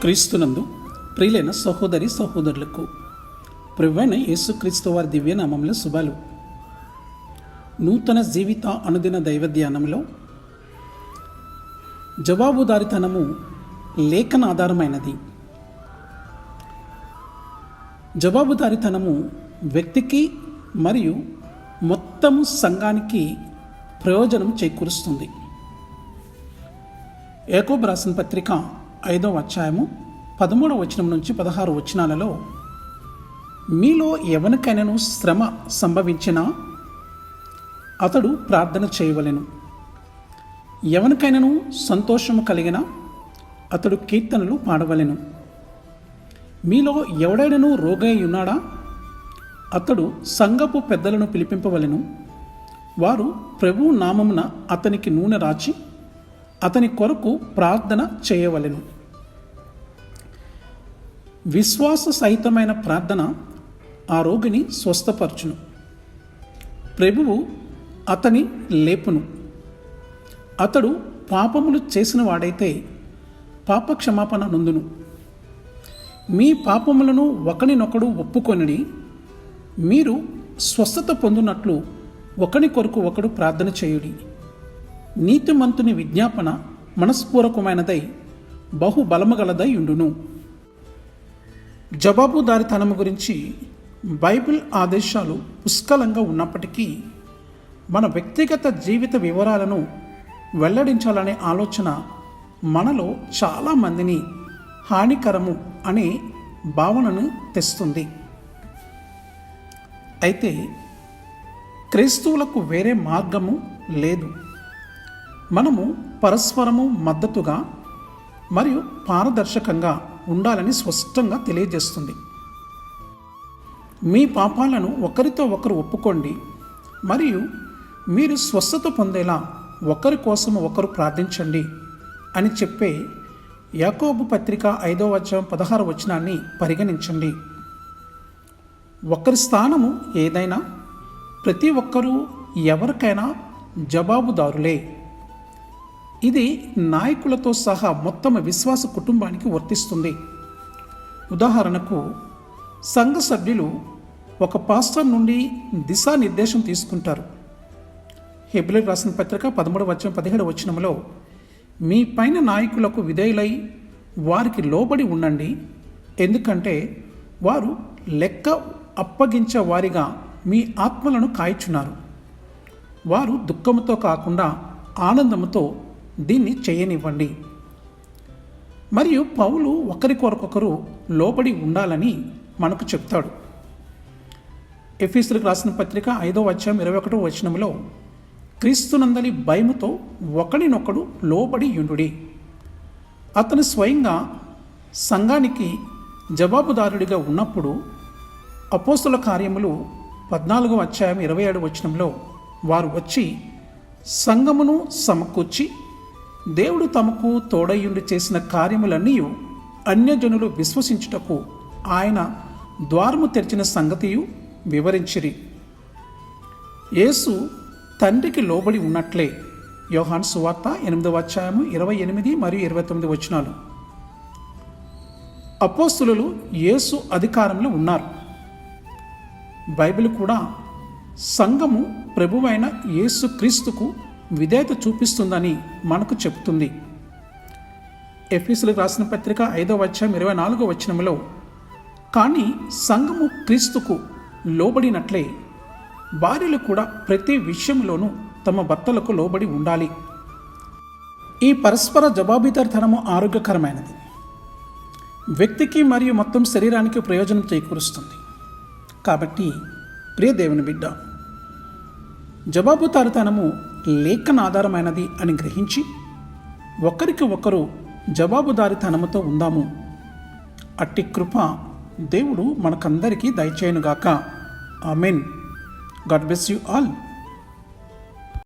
క్రీస్తునందు ప్రియులైన సహోదరి సహోదరులకు ప్రభువైన యేసుక్రీస్తు వారి దివ్యనామంలో శుభాలు. నూతన జీవిత అనుదిన దైవ ధ్యానంలో జవాబుదారితనము లేఖన ఆధారమైనది. జవాబుదారితనము వ్యక్తికి మరియు మొత్తం సంఘానికి ప్రయోజనం చేకూరుస్తుంది. యాకోబు రాసిన పత్రిక 5వ అధ్యాయము 13వ వచనం నుంచి 16 వచనాలలో, మీలో ఎవరికైనాను శ్రమ సంభవించినా అతడు ప్రార్థన చేయవలెను, ఎవరికైనాను సంతోషము కలిగినా అతడు కీర్తనలు పాడవలెను. మీలో ఎవడైనాను రోగై ఉన్నాడా అతడు సంఘపు పెద్దలను పిలిపింపవలెను, వారు ప్రభువు నామమున అతనికి నూనె రాచి అతని కొరకు ప్రార్థన చేయవలెను. విశ్వాస సహితమైన ప్రార్థన ఆ రోగిని స్వస్థపరచును, ప్రభువు అతని లేపును. అతడు పాపములు చేసిన వాడైతే పాప క్షమాపణ నొందును. మీ పాపములను ఒకరినొకడు ఒప్పుకొనిడి, మీరు స్వస్థత పొందునట్లు ఒకని కొరకు ఒకడు ప్రార్థన చేయుడి. నీతిమంతుని విజ్ఞాపన మనస్పూర్వకమైనదై బహుబలముగలదై ఉండును. జవాబుదారితనము గురించి బైబిల్ ఆదేశాలు పుష్కలంగా ఉన్నప్పటికీ మన వ్యక్తిగత జీవిత వివరాలను వెల్లడించాలనే ఆలోచన మనలో చాలామందిని హానికరము అనే భావనను తెస్తుంది. అయితే క్రైస్తవులకు వేరే మార్గము లేదు. మనము పరస్పరము మద్దతుగా మరియు పారదర్శకంగా ఉండాలని స్పష్టంగా తెలియజేస్తుంది. మీ పాపాలను ఒకరితో ఒకరు ఒప్పుకోండి మరియు మీరు స్వస్థత పొందేలా ఒకరి కోసం ఒకరు ప్రార్థించండి అని చెప్పే యాకోబు పత్రిక 5వ అధ్యాయం 16వ వచనాన్ని పరిగణించండి. ఒకరి స్థానము ఏదైనా ప్రతి ఒక్కరూ ఎవరికైనా జవాబుదారులే. ఇది నాయకులతో సహా మొత్తం విశ్వాస కుటుంబానికి వర్తిస్తుంది. ఉదాహరణకు, సంఘ సభ్యులు ఒక పాస్టర్ నుండి దిశానిర్దేశం తీసుకుంటారు. హెబ్రీయులకు రాసిన పత్రిక 13వ అధ్యాయం 17వ వచనంలో, మీ పైన నాయకులకు విధేయులై వారికి లోబడి ఉండండి, ఎందుకంటే వారు లెక్క అప్పగించే వారిగా మీ ఆత్మలను కాయిచున్నారు. వారు దుఃఖముతో కాకుండా ఆనందముతో దీన్ని చేయనివ్వండి. మరియు పౌలు ఒకరి కొరకొకరు లోబడి ఉండాలని మనకు చెప్తాడు. ఎఫెసీయులకు రాసిన పత్రిక 5వ అధ్యాయం 21వ వచనంలో, క్రీస్తునందలి భయముతో ఒకడినొకడు లోబడి యుండుడి. అతను స్వయంగా సంఘానికి జవాబుదారుడిగా ఉన్నప్పుడు అపోస్తల కార్యములు 14వ అధ్యాయం 27వ వచనంలో, వారు వచ్చి సంఘమును సమకూర్చి దేవుడు తమకు తోడయుండి చేసిన కార్యములన్నీ అన్యజనులు విశ్వసించుటకు ఆయన ద్వారము తెరిచిన సంగతియు వివరించిరి. యేసు తండ్రికి లోబడి ఉన్నట్లే యోహాను సువార్త 8వ అధ్యాయము 28 మరియు 29 వచనాలు. అపోస్తలులు యేసు అధికారంలో ఉన్నారు. బైబిల్ కూడా సంఘము ప్రభువైన యేసు క్రీస్తుకు విధేయత చూపిస్తుందని మనకు చెబుతుంది. ఎఫెసీయులకు రాసిన పత్రిక 5వ అధ్యాయం 24వ వచనంలో, కానీ సంఘము క్రీస్తుకు లోబడినట్లే భార్యలు కూడా ప్రతి విషయంలోనూ తమ భర్తలకు లోబడి ఉండాలి. ఈ పరస్పర జవాబుదారితనము ఆరోగ్యకరమైనది, వ్యక్తికి మరియు మొత్తం శరీరానికి ప్రయోజనం చేకూరుస్తుంది. కాబట్టి ప్రియ దేవుని బిడ్డ, జవాబుదారితనము లేఖన ఆధారమైనది అని గ్రహించి ఒకరికి ఒకరు జవాబుదారితనముతో ఉందాము. అట్టి కృప దేవుడు మనకందరికీ దయచేయునుగాక. Amen. God bless you all.